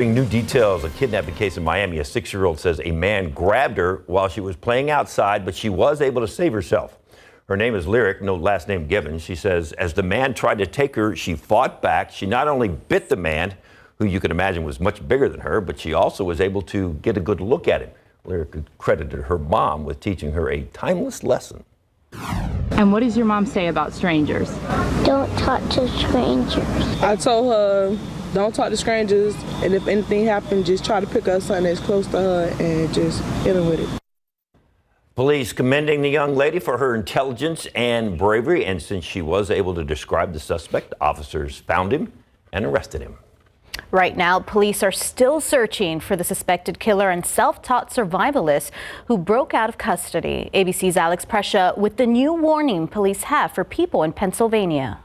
New details, a kidnapping case in Miami. A 6-year-old says a man grabbed her while she was playing outside, but she was able to save herself. Her name is Lyric, no last name given. She says as the man tried to take her, she fought back. She not only bit the man, who you can imagine was much bigger than her, but she also was able to get a good look at him. Lyric credited her mom with teaching her a timeless lesson. And what does your mom say about strangers? Don't talk to strangers. I told her, don't talk to strangers, and if anything happens, just try to pick up something that's close to her and just hit her with it. Police commending the young lady for her intelligence and bravery, and since she was able to describe the suspect, officers found him and arrested him. Right now, police are still searching for the suspected killer and self-taught survivalist who broke out of custody. ABC's Alex Prescia with the new warning police have for people in Pennsylvania.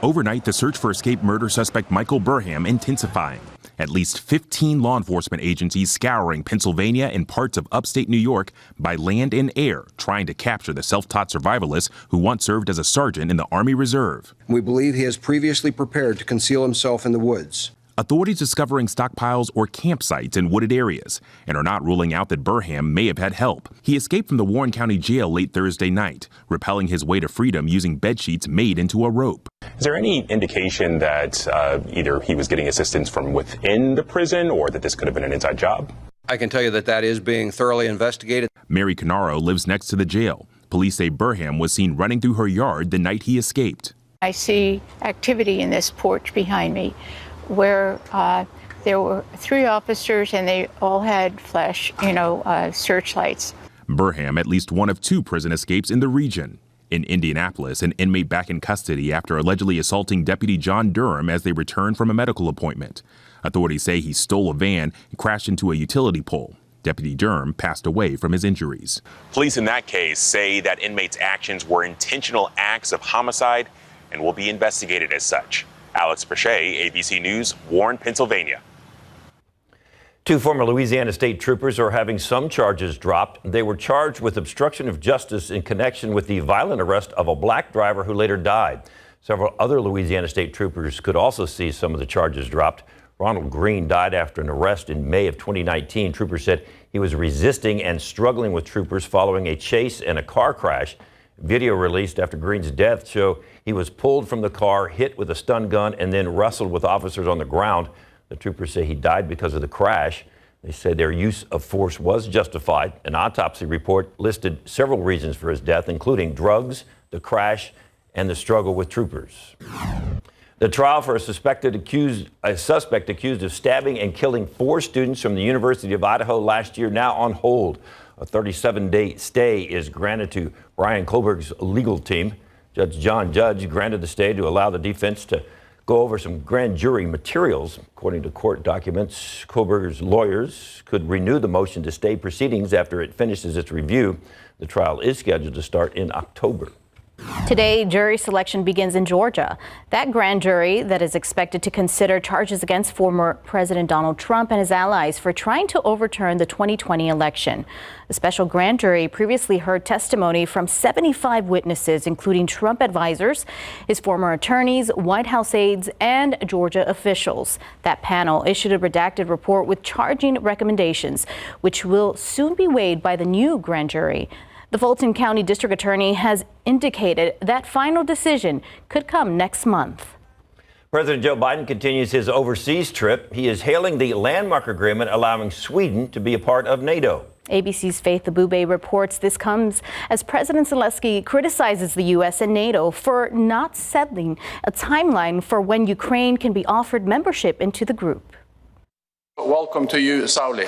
Overnight, the search for escaped murder suspect Michael Burham intensifying. At least 15 law enforcement agencies scouring Pennsylvania and parts of upstate New York by land and air, trying to capture the self-taught survivalist who once served as a sergeant in the Army Reserve. We believe he has previously prepared to conceal himself in the woods. Authorities discovering stockpiles or campsites in wooded areas and are not ruling out that Burham may have had help. He escaped from the Warren County Jail late Thursday night, rappelling his way to freedom using bedsheets made into a rope. Is there any indication that either he was getting assistance from within the prison or that this could have been an inside job? I can tell you that that is being thoroughly investigated. Mary Canaro lives next to the jail. Police say Burham was seen running through her yard the night he escaped. I see activity in this porch behind me where there were 3 officers and they all had flash, searchlights. Burham, at least one of 2 prison escapes in the region. In Indianapolis, an inmate back in custody after allegedly assaulting Deputy John Durham as they returned from a medical appointment. Authorities say he stole a van and crashed into a utility pole. Deputy Durham passed away from his injuries. Police in that case say that inmates' actions were intentional acts of homicide and will be investigated as such. Alex Prescia, ABC News, Warren, Pennsylvania. 2 former Louisiana state troopers are having some charges dropped. They were charged with obstruction of justice in connection with the violent arrest of a black driver who later died. Several other Louisiana state troopers could also see some of the charges dropped. Ronald Green died after an arrest in May of 2019. Troopers said he was resisting and struggling with troopers following a chase and a car crash. Video released after Green's death show he was pulled from the car, hit with a stun gun, and then wrestled with officers on the ground. The troopers say he died because of the crash. They say their use of force was justified. An autopsy report listed several reasons for his death, including drugs, the crash, and the struggle with troopers. The trial for a suspect accused of stabbing and killing 4 students from the University of Idaho last year now on hold. A 37-day stay is granted to Brian Kohlberg's legal team. Judge John Judge granted the stay to allow the defense to go over some grand jury materials. According to court documents, Kohlberg's lawyers could renew the motion to stay proceedings after it finishes its review. The trial is scheduled to start in October. Today, jury selection begins in Georgia. That grand jury that is expected to consider charges against former President Donald Trump and his allies for trying to overturn the 2020 election. The special grand jury previously heard testimony from 75 witnesses, including Trump advisors, his former attorneys, White House aides, and Georgia officials. That panel issued a redacted report with charging recommendations, which will soon be weighed by the new grand jury. The Fulton County District Attorney has indicated that final decision could come next month. President Joe Biden continues his overseas trip. He is hailing the landmark agreement allowing Sweden to be a part of NATO. ABC's Faith Abube reports this comes as President Zelensky criticizes the U.S. and NATO for not settling a timeline for when Ukraine can be offered membership into the group. Welcome to you, Sauli.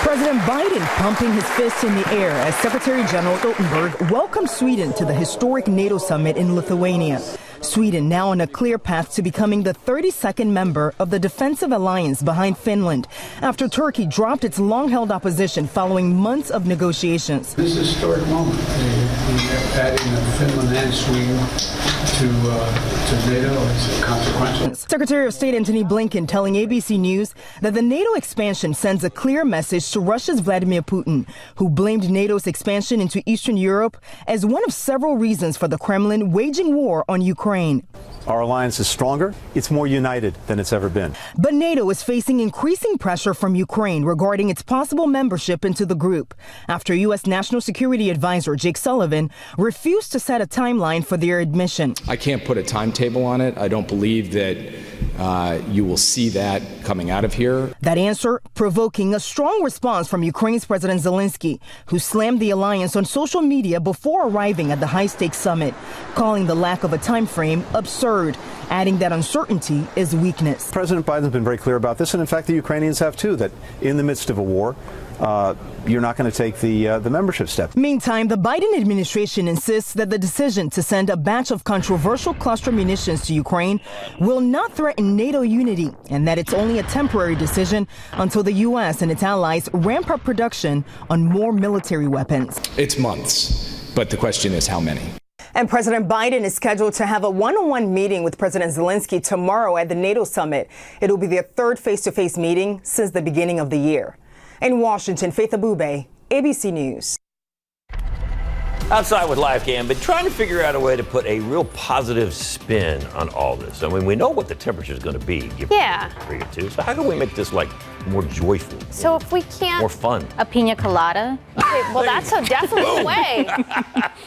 President Biden pumping his fist in the air as Secretary General Stoltenberg welcomes Sweden to the historic NATO summit in Lithuania. Sweden now on a clear path to becoming the 32nd member of the defensive alliance behind Finland after Turkey dropped its long-held opposition following months of negotiations. This is a historic moment. Adding Finland and Sweden to NATO is consequential. Secretary of State Antony Blinken telling ABC News that the NATO expansion sends a clear message to Russia's Vladimir Putin, who blamed NATO's expansion into Eastern Europe as one of several reasons for the Kremlin waging war on Ukraine. Ukraine. Our alliance is stronger. It's more united than it's ever been. But NATO is facing increasing pressure from Ukraine regarding its possible membership into the group after U.S. National Security Advisor Jake Sullivan refused to set a timeline for their admission. I can't put a timetable on it. I don't believe that you will see that coming out of here. That answer provoking a strong response from Ukraine's President Zelensky, who slammed the alliance on social media before arriving at the high-stakes summit, calling the lack of a time frame absurd, adding that uncertainty is weakness. President Biden's been very clear about this, and in fact the Ukrainians have too, that in the midst of a war, you're not going to take the membership step. Meantime, the Biden administration insists that the decision to send a batch of controversial cluster munitions to Ukraine will not threaten NATO unity, and that it's only a temporary decision until the U.S. and its allies ramp up production on more military weapons. It's months, but the question is how many. And President Biden is scheduled to have a one-on-one meeting with President Zelensky tomorrow at the NATO summit. It'll be their third face-to-face meeting since the beginning of the year. In Washington, Faith Abube, ABC News. Outside with Live Cam, but trying to figure out a way to put a real positive spin on all this. I mean, we know what the temperature is going to be. Yeah. For you too. So how can we make this like more joyful? So if we can't. More fun. A pina colada? Okay, well, that's a definite way.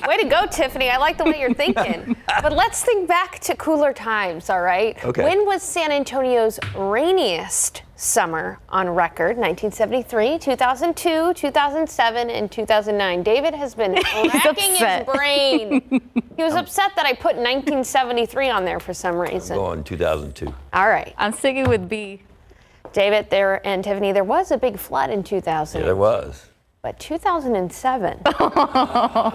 Way to go, Tiffany. I like the way you're thinking. But let's think back to cooler times, all right? Okay. When was San Antonio's rainiest summer on record? 1973, 2002, 2007, and 2009. David has been racking his brain. He was upset that I put 1973 on there for some reason. Go on 2002. All right. I'm sticking with B. David, there and Tiffany, there was a big flood in 2000. Yeah, there was. But 2007,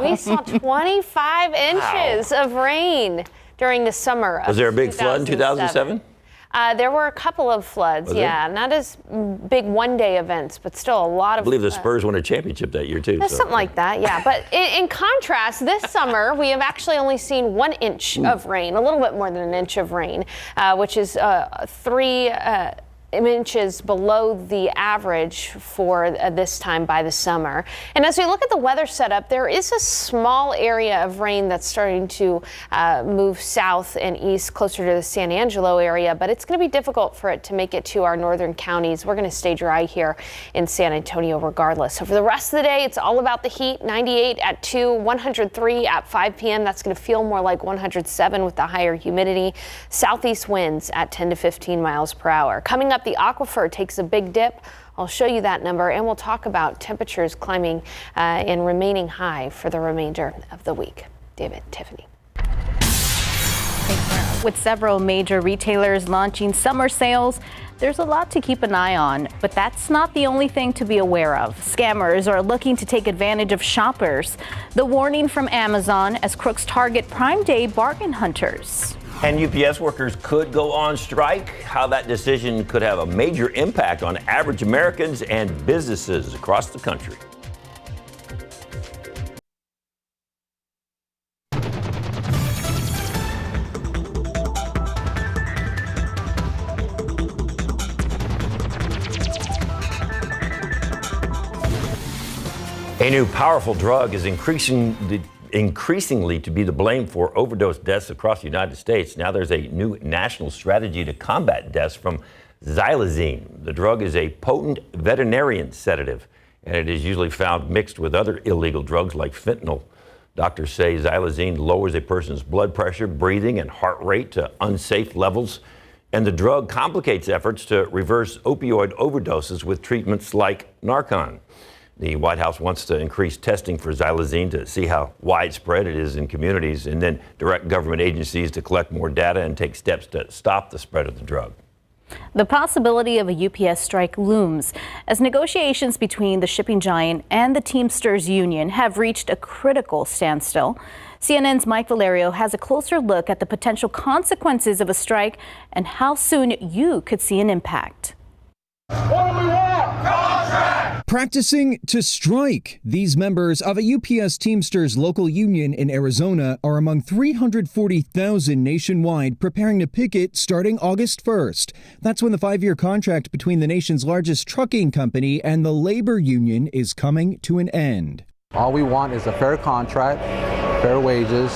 we saw 25 inches of rain during the summer of Was there a big flood in 2007? There were a couple of floods, yeah. Not as big one-day events, but still a lot of... I believe the Spurs won a championship that year, too. Something like that, yeah. But in contrast, this summer, we have actually only seen 1 inch of rain, a little bit more than an inch of rain, which is 3 inches below the average for this time by the summer. And as we look at the weather setup, there is a small area of rain that's starting to move south and east closer to the San Angelo area, but it's going to be difficult for it to make it to our northern counties. We're going to stay dry here in San Antonio regardless. So for the rest of the day, it's all about the heat. 98 at 2, 103 at 5 p.m. That's going to feel more like 107 with the higher humidity. Southeast winds at 10 to 15 miles per hour. Coming up, the aquifer takes a big dip. I'll show you that number, and we'll talk about temperatures climbing and remaining high for the remainder of the week. David, Tiffany. With several major retailers launching summer sales, there's a lot to keep an eye on, but that's not the only thing to be aware of. Scammers are looking to take advantage of shoppers. The warning from Amazon as crooks target Prime Day bargain hunters. And UPS workers could go on strike. How that decision could have a major impact on average Americans and businesses across the country. A new powerful drug is increasingly to be the blame for overdose deaths across the United States. Now there's a new national strategy to combat deaths from xylazine. The drug is a potent veterinarian sedative, and it is usually found mixed with other illegal drugs like fentanyl. Doctors say xylazine lowers a person's blood pressure, breathing, and heart rate to unsafe levels, and the drug complicates efforts to reverse opioid overdoses with treatments like Narcan. The White House wants to increase testing for xylazine to see how widespread it is in communities and then direct government agencies to collect more data and take steps to stop the spread of the drug. The possibility of a UPS strike looms as negotiations between the shipping giant and the Teamsters Union have reached a critical standstill. CNN's Mike Valerio has a closer look at the potential consequences of a strike and how soon you could see an impact. What do we want? Contract! Practicing to strike. These members of a UPS Teamsters local union in Arizona are among 340,000 nationwide preparing to picket starting August 1st. That's when the 5-year contract between the nation's largest trucking company and the labor union is coming to an end. All we want is a fair contract, fair wages,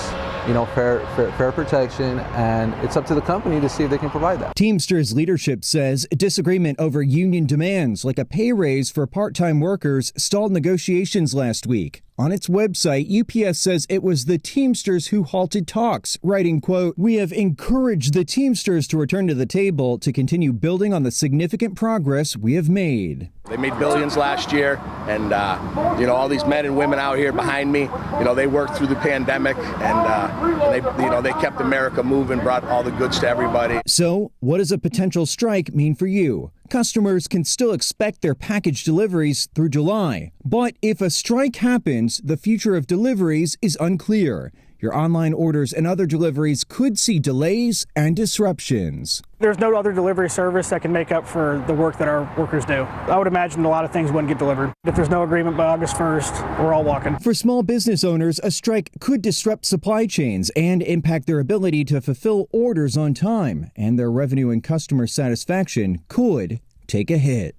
fair protection, and it's up to the company to see if they can provide that. Teamsters leadership says disagreement over union demands like a pay raise for part-time workers stalled negotiations last week. On its website, UPS says it was the Teamsters who halted talks, writing, quote, "We have encouraged the Teamsters to return to the table to continue building on the significant progress we have made." They made billions last year, and all these men and women out here behind me, they worked through the pandemic, and they kept America moving, brought all the goods to everybody. So, what does a potential strike mean for you? Customers can still expect their package deliveries through July, but if a strike happens, the future of deliveries is unclear. Your online orders and other deliveries could see delays and disruptions. There's no other delivery service that can make up for the work that our workers do. I would imagine a lot of things wouldn't get delivered. If there's no agreement by August 1st, we're all walking. For small business owners, a strike could disrupt supply chains and impact their ability to fulfill orders on time, and their revenue and customer satisfaction could take a hit.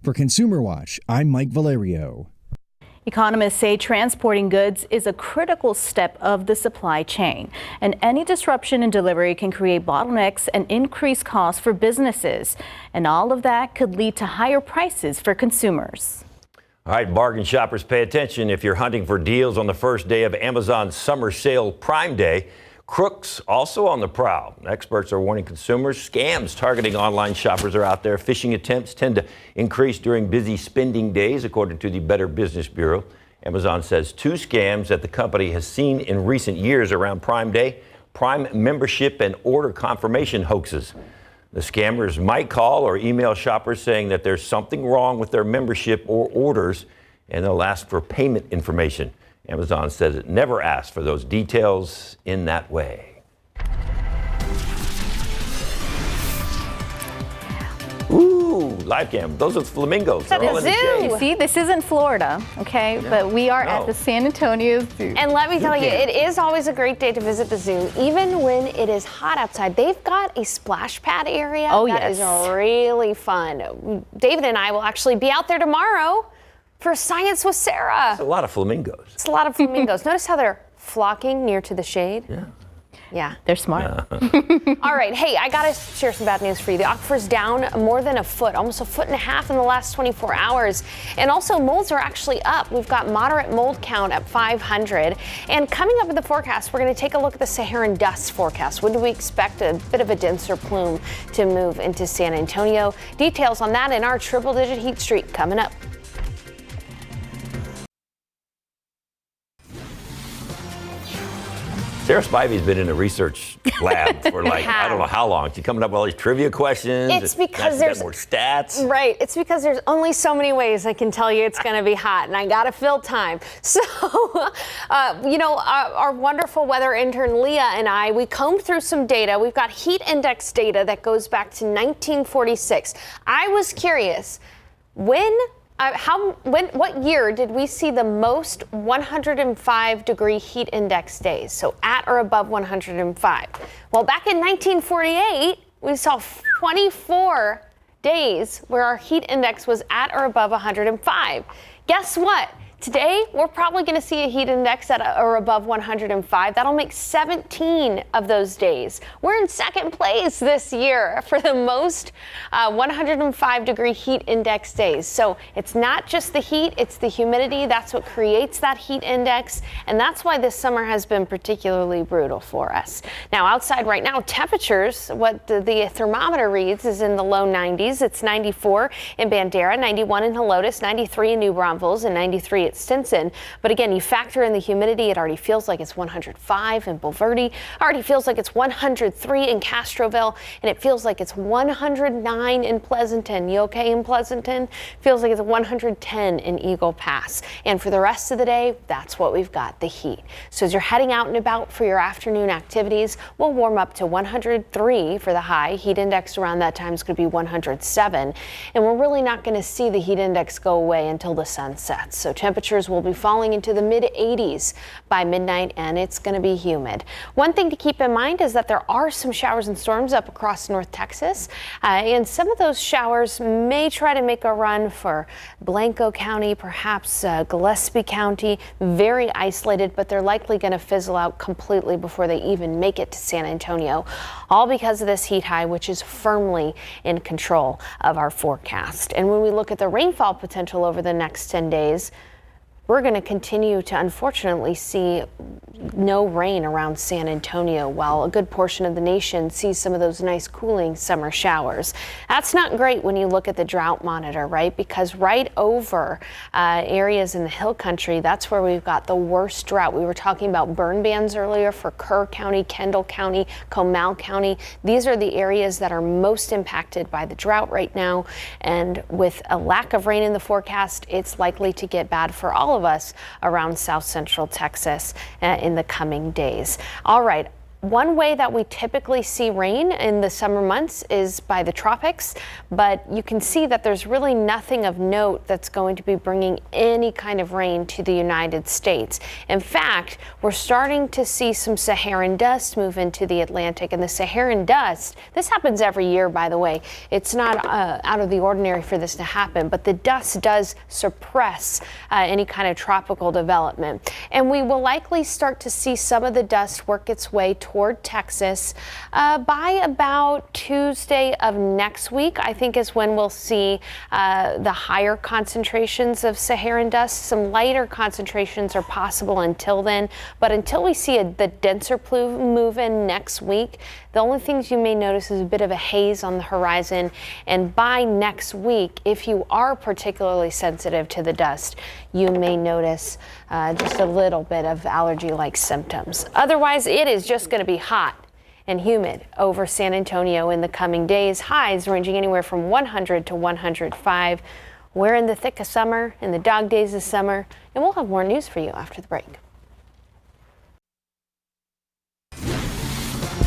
For Consumer Watch, I'm Mike Valerio. Economists say transporting goods is a critical step of the supply chain, and any disruption in delivery can create bottlenecks and increase costs for businesses. And all of that could lead to higher prices for consumers. All right, bargain shoppers, pay attention if you're hunting for deals on the first day of Amazon's summer sale Prime Day. Crooks also on the prowl. Experts are warning consumers scams targeting online shoppers are out there. Phishing attempts tend to increase during busy spending days, according to the Better Business Bureau. Amazon says 2 scams that the company has seen in recent years around Prime Day: Prime membership and order confirmation hoaxes. The scammers might call or email shoppers saying that there's something wrong with their membership or orders, and they'll ask for payment information. Amazon says it never asked for those details in that way. Ooh, live cam. Those are flamingos. At the zoo. See, this isn't Florida, okay? Yeah. But we are at the San Antonio Zoo. And let me tell you, it is always a great day to visit the zoo, even when it is hot outside. They've got a splash pad area. Oh, that is really fun. David and I will actually be out there tomorrow for Science with Sarah. It's a lot of flamingos. It's a lot of flamingos. Notice how they're flocking near to the shade? Yeah. They're smart. All right. Hey, I got to share some bad news for you. The aquifer's down more than a foot, almost 1.5 feet in the last 24 hours. And also molds are actually up. We've got moderate mold count at 500. And coming up in the forecast, we're going to take a look at the Saharan dust forecast. When do we expect a bit of a denser plume to move into San Antonio? Details on that in our triple-digit heat streak coming up. Sarah Spivey's been in a research lab for I don't know how long. She's coming up with all these trivia questions. It's because there's more stats. Right. It's because there's only so many ways I can tell you it's going to be hot, and I got to fill time. So, our wonderful weather intern Leah and I, we combed through some data. We've got heat index data that goes back to 1946. I was curious, what year did we see the most 105-degree heat index days? So at or above 105. Well, back in 1948, we saw 24 days where our heat index was at or above 105. Guess what? Today, we're probably going to see a heat index at or above 105. That'll make 17 of those days. We're in second place this year for the most 105-degree heat index days. So it's not just the heat, it's the humidity. That's what creates that heat index. And that's why this summer has been particularly brutal for us. Now, outside right now, temperatures, what the thermometer reads is in the low 90s. It's 94 in Bandera, 91 in Helotes, 93 in New Braunfels, and 93 at Stinson. But again, you factor in the humidity, it already feels like it's 105 in Bulverde, already feels like it's 103 in Castroville, and it feels like it's 109 in Pleasanton. You okay in Pleasanton? Feels like it's 110 in Eagle Pass. And for the rest of the day, that's what we've got, the heat. So as you're heading out and about for your afternoon activities, we'll warm up to 103 for the high. Heat index around that time is going to be 107. And we're really not going to see the heat index go away until the sun sets. So temperatures temperatures will be falling into the mid-80s by midnight, and it's going to be humid. One thing to keep in mind is that there are some showers and storms up across North Texas, and some of those showers may try to make a run for Blanco County, perhaps Gillespie County. Very isolated, but they're likely going to fizzle out completely before they even make it to San Antonio, all because of this heat high, which is firmly in control of our forecast. And when we look at the rainfall potential over the next 10 days, we're going to continue to unfortunately see no rain around San Antonio, while a good portion of the nation sees some of those nice cooling summer showers. That's not great when you look at the drought monitor, right? Because right over areas in the hill country, that's where we've got the worst drought. We were talking about burn bans earlier for Kerr County, Kendall County, Comal County. These are the areas that are most impacted by the drought right now. And with a lack of rain in the forecast, it's likely to get bad for all of us around south central Texas in the coming days. All right. One way that we typically see rain in the summer months is by the tropics, but you can see that there's really nothing of note that's going to be bringing any kind of rain to the United States. In fact, we're starting to see some Saharan dust move into the Atlantic, and the Saharan dust, this happens every year, by the way. It's not out of the ordinary for this to happen, but the dust does suppress any kind of tropical development. And we will likely start to see some of the dust work its way toward Texas by about Tuesday of next week, I think, is when we'll see the higher concentrations of Saharan dust. Some lighter concentrations are possible until then, but until we see the denser plume move in next week, the only things you may notice is a bit of a haze on the horizon. And by next week, if you are particularly sensitive to the dust, you may notice just a little bit of allergy-like symptoms. Otherwise, it is just going to be hot and humid over San Antonio in the coming days. Highs ranging anywhere from 100 to 105. We're in the thick of summer, in the dog days of summer, and we'll have more news for you after the break.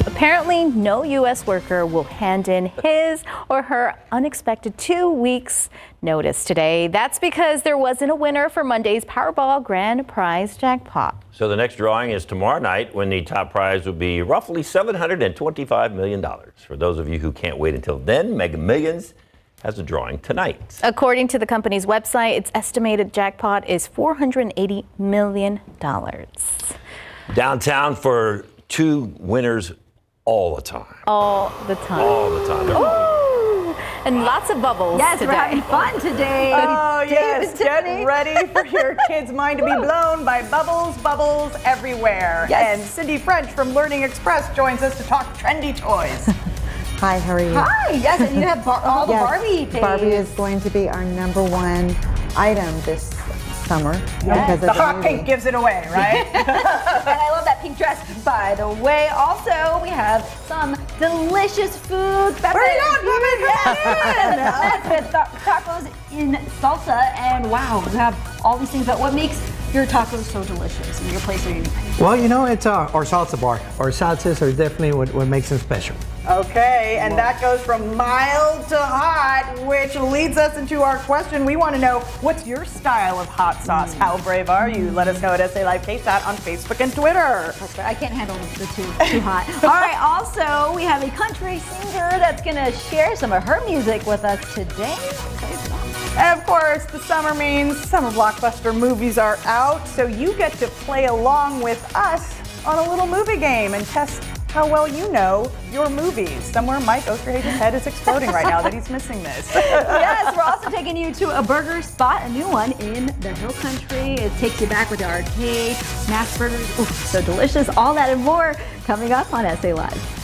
Apparently, no U.S. worker will hand in his or her unexpected 2 weeks notice today. That's because there wasn't a winner for Monday's Powerball Grand Prize jackpot. So the next drawing is tomorrow night, when the top prize will be roughly $725 million. For those of you who can't wait until then, Mega Millions has a drawing tonight. According to the company's website, its estimated jackpot is $480 million. Downtown for 2 winners all the time. All the time. All the time. Ooh, and lots of bubbles yes, today. We're having fun today. Oh, yes. Get ready for your kids' mind to be blown by bubbles everywhere. Yes. And Cindy French from Learning Express joins us to talk trendy toys. Hi, how are you? Hi, yes, and you have all the Barbie things. Barbie is going to be our #1 item this summer. Yes. The hot pink gives it away, right? And I love that pink dress. By the way, also, we have some delicious food. Bring it on, women! Yes, with tacos in salsa. And wow, you have all these things. But what makes your tacos so delicious and your place so unique? Well, you know, it's our salsa bar. Our salsas are definitely what makes them special. Okay, and that goes from mild to hot, which leads us into our question. We want to know, what's your style of hot sauce? How brave are you? Let us know at SA Live KSAT on Facebook and Twitter. I can't handle the too hot. All right, also, we have a country singer that's going to share some of her music with us today. And of course, the summer means summer blockbuster movies are out, so you get to play along with us on a little movie game and test how well you know your movies. Somewhere Mike Osterhagen's head is exploding right now that he's missing this. Yes, we're also taking you to a burger spot, a new one in the Hill Country. It takes you back with the arcade, smash burgers. Ooh, so delicious. All that and more coming up on SA Live.